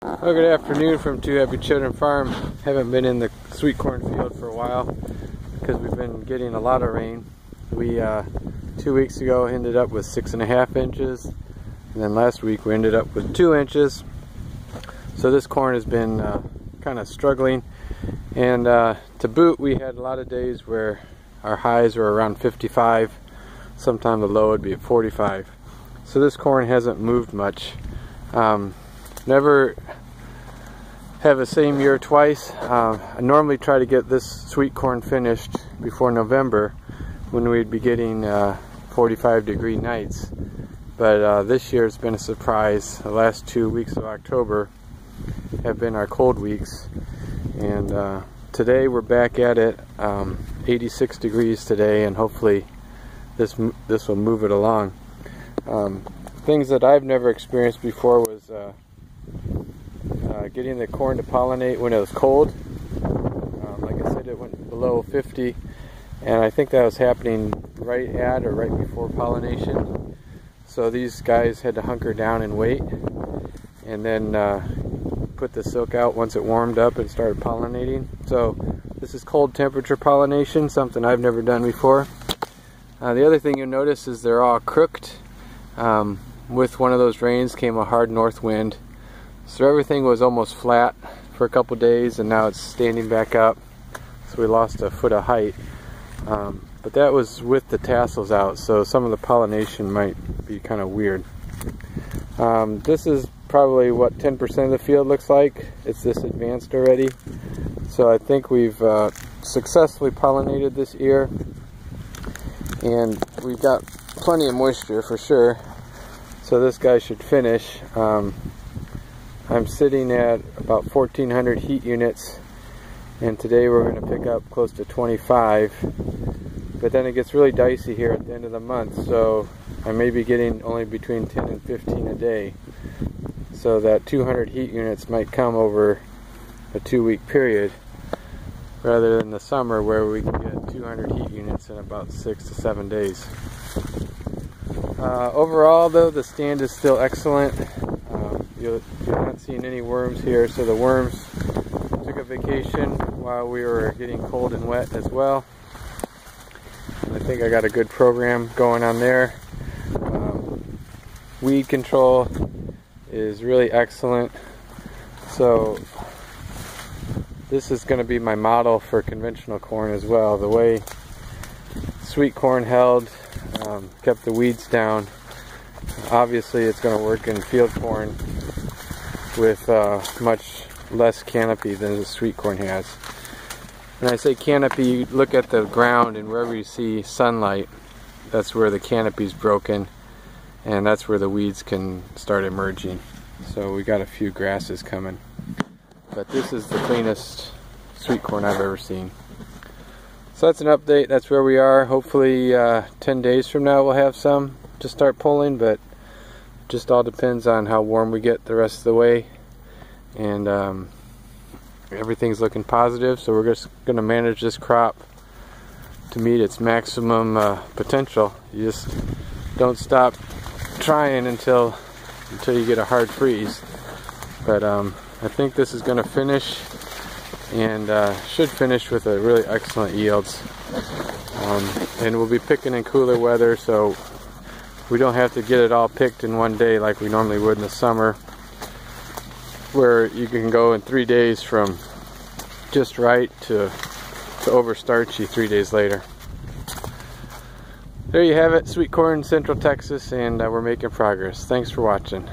Well, good afternoon from Two Happy Children Farm. Haven't been in the sweet corn field for a while because we've been getting a lot of rain. We 2 weeks ago ended up with 6.5 inches, and then last week we ended up with 2 inches. So this corn has been kind of struggling, and to boot, we had a lot of days where our highs were around 55. Sometime the low would be at 45. So this corn hasn't moved much. Never have the same year twice. I normally try to get this sweet corn finished before November, when we'd be getting 45-degree nights. But this year it's been a surprise. The last 2 weeks of October have been our cold weeks, and today we're back at it. 86 degrees today, and hopefully this will move it along. Things that I've never experienced before was getting the corn to pollinate when it was cold. Like I said, it went below 50, and I think that was happening right at or right before pollination. So these guys had to hunker down and wait, and then put the silk out once it warmed up and started pollinating. So this is cold temperature pollination, something I've never done before. The other thing you'll notice is they're all crooked. With one of those rains came a hard north wind, so everything was almost flat for a couple days, and now it's standing back up, so we lost a foot of height. But that was with the tassels out, so some of the pollination might be kind of weird. This is probably what 10% of the field looks like. It's this advanced already, so I think we've successfully pollinated this ear, and we've got plenty of moisture for sure. So this guy should finish. I'm sitting at about 1,400 heat units, and today we're going to pick up close to 25. But then it gets really dicey here at the end of the month, so I may be getting only between 10 and 15 a day. So that 200 heat units might come over a 2-week period, rather than the summer where we can get 200 heat units in about 6 to 7 days. Overall though, the stand is still excellent. You're not seeing any worms here, so the worms took a vacation while we were getting cold and wet as well. And I think I got a good program going on there. Weed control is really excellent. So this is going to be my model for conventional corn as well. The way sweet corn held, kept the weeds down. Obviously it's going to work in field corn with much less canopy than the sweet corn has. When I say canopy, you look at the ground, and wherever you see sunlight, that's where the canopy is broken, and that's where the weeds can start emerging. So we got a few grasses coming, but this is the cleanest sweet corn I've ever seen. So that's an update. That's where we are. Hopefully 10 days from now we'll have some to start pulling, but just all depends on how warm we get the rest of the way. And everything's looking positive, so we're just going to manage this crop to meet its maximum potential. You just don't stop trying until you get a hard freeze. But I think this is going to finish, and should finish with a really excellent yields. And we'll be picking in cooler weather, so we don't have to get it all picked in one day like we normally would in the summer, where you can go in 3 days from just right to over starchy 3 days later. There you have it, sweet corn, Central Texas, and we're making progress. Thanks for watching.